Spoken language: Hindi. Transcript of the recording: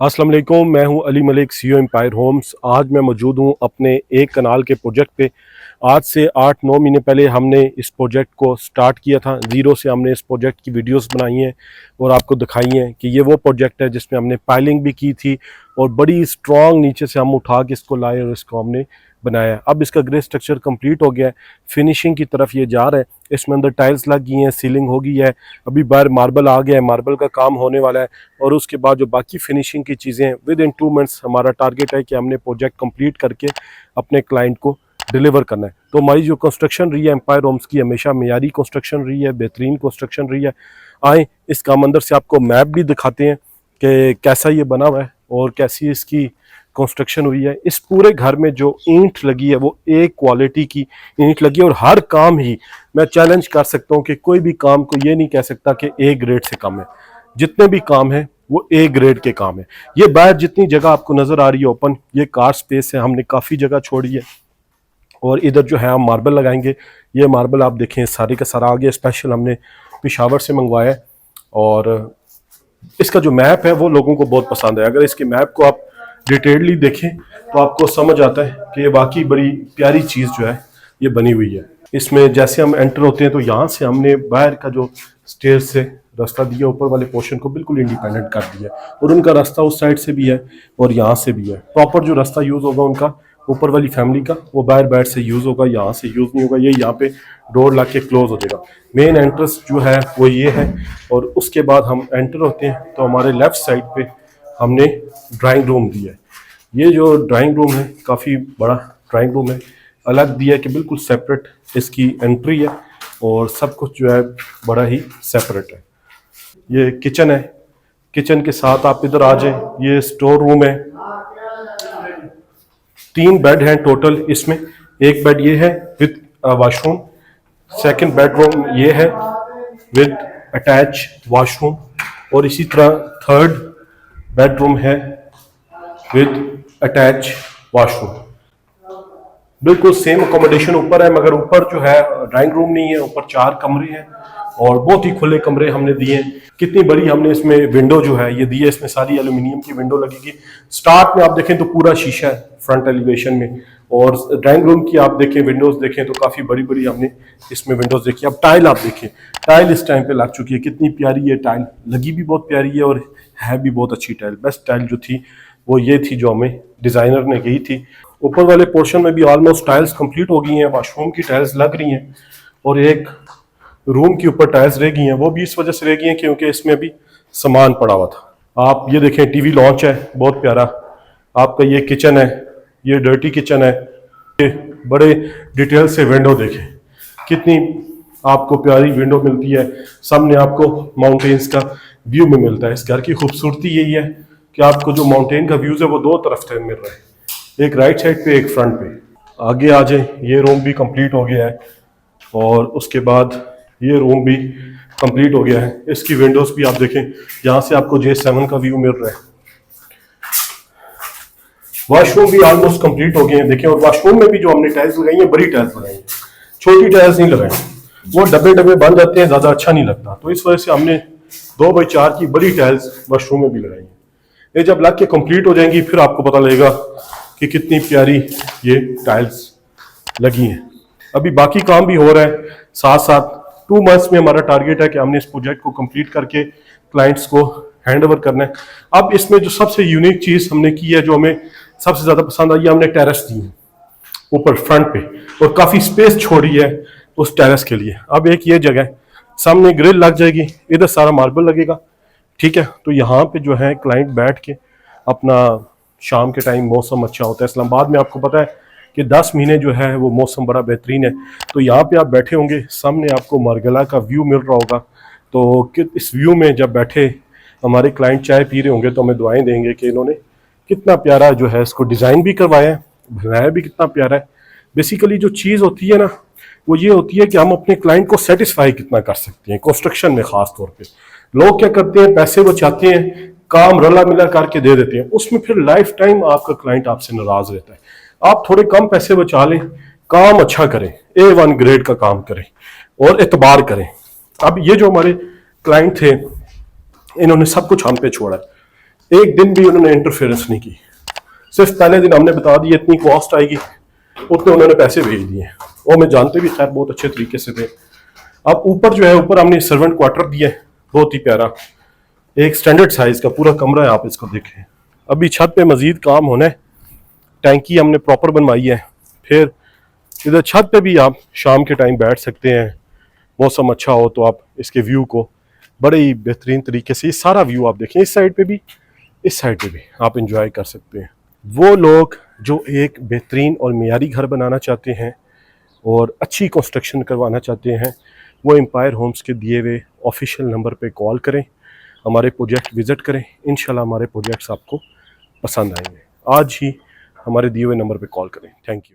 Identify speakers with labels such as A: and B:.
A: अस्सलाम वालेकुम, मैं हूं Ali Malik, CEO Empire Homes. आज मैं मौजूद हूं अपने एक कनाल के प्रोजेक्ट पे। आज से 8-9 महीने पहले हमने इस प्रोजेक्ट को स्टार्ट किया था। ज़ीरो से हमने इस प्रोजेक्ट की वीडियोस बनाई हैं और आपको दिखाई हैं कि ये वो प्रोजेक्ट है जिसमें हमने पाइलिंग भी की थी और बड़ी स्ट्रॉन्ग नीचे से हम उठा के इसको लाए और इसको हमने बनाया। अब इसका ग्रे स्ट्रक्चर कंप्लीट हो गया है, फिनिशिंग की तरफ ये जा रहा है। इसमें अंदर टाइल्स लग गई हैं, सीलिंग हो गई है, अभी बाहर मार्बल आ गया है, मार्बल का काम होने वाला है। और उसके बाद जो बाकी फिनिशिंग की चीज़ें हैं, विद इन 2 मंथ्स हमारा टारगेट है कि हमने प्रोजेक्ट कंप्लीट करके अपने क्लाइंट को डिलीवर करना है। तो हमारी जो कंस्ट्रक्शन रही है एम्पायर होम्स की, हमेशा मेयारी कंस्ट्रक्शन रही है, बेहतरीन कंस्ट्रक्शन रही है। आए इसका हम अंदर से आपको मैप भी दिखाते हैं कि कैसा ये बना हुआ है और कैसी इसकी कंस्ट्रक्शन हुई है। इस पूरे घर में जो ईंट लगी है वो एक क्वालिटी की ईंट लगी है और हर काम ही मैं चैलेंज कर सकता हूँ कि कोई भी काम को ये नहीं कह सकता कि ए ग्रेड से कम है। जितने भी काम है वो ए ग्रेड के काम है। ये बाहर जितनी जगह आपको नजर आ रही है ओपन, ये कार स्पेस है, हमने काफ़ी जगह छोड़ी है। और इधर जो है हम मार्बल लगाएंगे। ये मार्बल आप देखें सारे का सारा आ गया, स्पेशल हमने पिशावर से मंगवाया है। और इसका जो मैप है वो लोगों को बहुत पसंद है। अगर इसके मैप को आप डिटेलली देखें तो आपको समझ आता है कि ये वाकई बड़ी प्यारी चीज़ जो है ये बनी हुई है। इसमें जैसे हम एंटर होते हैं तो यहाँ से हमने बाहर का जो स्टेयर से रास्ता दिया, ऊपर वाले पोर्शन को बिल्कुल इंडिपेंडेंट कर दिया और उनका रास्ता उस साइड से भी है और यहाँ से भी है। प्रॉपर जो रास्ता यूज़ होगा उनका ऊपर वाली फैमिली का, वो बाहर से यूज़ होगा, यहाँ से यूज़ नहीं होगा। ये यहाँ पे डोर ला के क्लोज हो जाएगा। मेन एंट्रेंस जो है वो ये है। और उसके बाद हम एंटर होते हैं तो हमारे लेफ्ट साइड पे हमने ड्राइंग रूम दिया है। ये जो ड्राइंग रूम है काफ़ी बड़ा ड्राइंग रूम है, अलग दिया है कि बिल्कुल सेपरेट इसकी एंट्री है और सब कुछ जो है बड़ा ही सेपरेट है। ये किचन है, किचन के साथ आप इधर आ जाएं, ये स्टोर रूम है। 3 बेड हैं टोटल इसमें। एक बेड ये है विद वॉशरूम, सेकंड बेडरूम ये है विद अटैच वॉशरूम और इसी तरह थर्ड बेडरूम है विद अटैच वॉशरूम। बिल्कुल सेम अकोमोडेशन ऊपर है, मगर ऊपर जो है ड्राइंग रूम नहीं है, ऊपर 4 कमरे हैं और बहुत ही खुले कमरे हमने दिए हैं। कितनी बड़ी हमने इसमें विंडो जो है ये दी है, इसमें सारी एल्यूमिनियम की विंडो लगेगी। स्टार्ट में आप देखें तो पूरा शीशा है फ्रंट एलिवेशन में, और ड्राइंग रूम की आप देखें विंडोज देखें तो काफ़ी बड़ी बड़ी हमने इसमें विंडोज देखी। अब टाइल आप देखें, टाइल इस टाइम पे लग चुकी है, कितनी प्यारी है टाइल, लगी भी बहुत प्यारी है और है भी बहुत अच्छी टाइल। बेस्ट टाइल जो थी वो ये थी जो हमें डिज़ाइनर ने कही थी। ऊपर वाले पोर्शन में भी ऑलमोस्ट टाइल्स कंप्लीट हो गई हैं, वॉशरूम की टाइल्स लग रही हैं और एक रूम के ऊपर टाइल्स रह गई हैं। वो भी इस वजह से रह गई हैं क्योंकि इसमें अभी सामान पड़ा हुआ था। आप ये देखें टीवी लॉन्च है बहुत प्यारा आपका। ये किचन है, ये डर्टी किचन है। ये बड़े डिटेल से विंडो देखें, कितनी आपको प्यारी विंडो मिलती है। सामने आपको माउंटेन्स का व्यू में मिलता है। इस घर की खूबसूरती यही है कि आपको जो माउंटेन का व्यूज है वो 2 तरफ से मिल रहा है, एक राइट साइड पे एक फ्रंट पे। आगे आ जाए, ये रूम भी कंप्लीट हो गया है और उसके बाद ये रूम भी कंप्लीट हो गया है। इसकी विंडोज भी आप देखें, यहाँ से आपको J7 का व्यू मिल रहा है। वॉशरूम भी ऑलमोस्ट कंप्लीट हो गए हैं देखें। और वॉशरूम में भी जो हमने टाइल्स लगाई है बड़ी टाइल्स लगाई है, छोटी टाइल्स नहीं लगाई, वो डब्बे डब्बे बन जाते हैं, ज्यादा अच्छा नहीं लगता। तो इस वजह से हमने 2x4 की बड़ी टाइल्स वॉशरूम में भी लगाई है। ये जब लग के कंप्लीट हो जाएंगी फिर आपको पता लगेगा कि कितनी प्यारी ये टाइल्स लगी हैं। अभी बाकी काम भी हो रहा है साथ साथ। 2 मंथ्स में हमारा टारगेट है कि हमने इस प्रोजेक्ट को कंप्लीट करके क्लाइंट्स को हैंड ओवर करना है। अब इसमें जो सबसे यूनिक चीज़ हमने की है, जो हमें सबसे ज़्यादा पसंद आई, हमने टेरेस दी है ऊपर फ्रंट पे और काफ़ी स्पेस छोड़ी है उस टेरेस के लिए। अब एक ये जगह है, सामने ग्रिल लग जाएगी, इधर सारा मार्बल लगेगा, ठीक है। तो यहाँ पे जो है क्लाइंट बैठ के अपना, शाम के टाइम मौसम अच्छा होता है इस्लामाबाद में, आपको पता है कि 10 महीने जो है वो मौसम बड़ा बेहतरीन है। तो यहाँ पे आप बैठे होंगे, सामने आपको मार्गला का व्यू मिल रहा होगा। तो इस व्यू में जब बैठे हमारे क्लाइंट चाय पी रहे होंगे तो हमें दुआएं देंगे कि इन्होंने कितना प्यारा जो है इसको डिज़ाइन भी करवाया है, बनाया भी कितना प्यारा है। बेसिकली जो चीज़ होती है ना वो ये होती है कि हम अपने क्लाइंट को सेटिस्फाई कितना कर सकते हैं। कंस्ट्रक्शन में खास तौर पे लोग क्या करते हैं, पैसे बचाते हैं, काम रला मिला करके दे देते हैं, उसमें फिर लाइफ टाइम आपका क्लाइंट आपसे नाराज रहता है। आप थोड़े कम पैसे बचा लें, काम अच्छा करें, A1 ग्रेड का काम करें और एतबार करें। अब ये जो हमारे क्लाइंट थे इन्होंने सब कुछ हम पे छोड़ा है। एक दिन भी उन्होंने इंटरफेरेंस नहीं की। सिर्फ पहले दिन हमने बता दिया इतनी कॉस्ट आएगी, उतने उन्होंने पैसे भेज दिए, और मैं जानते भी खैर बहुत अच्छे तरीके से थे। अब ऊपर जो है, ऊपर हमने सर्वेंट क्वार्टर दिया है, बहुत ही प्यारा, एक स्टैंडर्ड साइज का पूरा कमरा है, आप इसको देखें। अभी छत पे मजीद काम होना है, टैंकी हमने प्रॉपर बनवाई है। फिर इधर छत पे भी आप शाम के टाइम बैठ सकते हैं, मौसम अच्छा हो तो आप इसके व्यू को बड़े ही बेहतरीन तरीके से, ये सारा व्यू आप देखें, इस साइड पे भी इस साइड पे भी आप इंजॉय कर सकते हैं। वो लोग जो एक बेहतरीन और मियारी घर बनाना चाहते हैं और अच्छी कंस्ट्रक्शन करवाना चाहते हैं, वो एम्पायर होम्स के दिए हुए ऑफिशियल नंबर पे कॉल करें, हमारे प्रोजेक्ट विज़िट करें। इंशाल्लाह हमारे प्रोजेक्ट्स आपको पसंद आएंगे। आज ही हमारे दिए हुए नंबर पे कॉल करें। Thank you.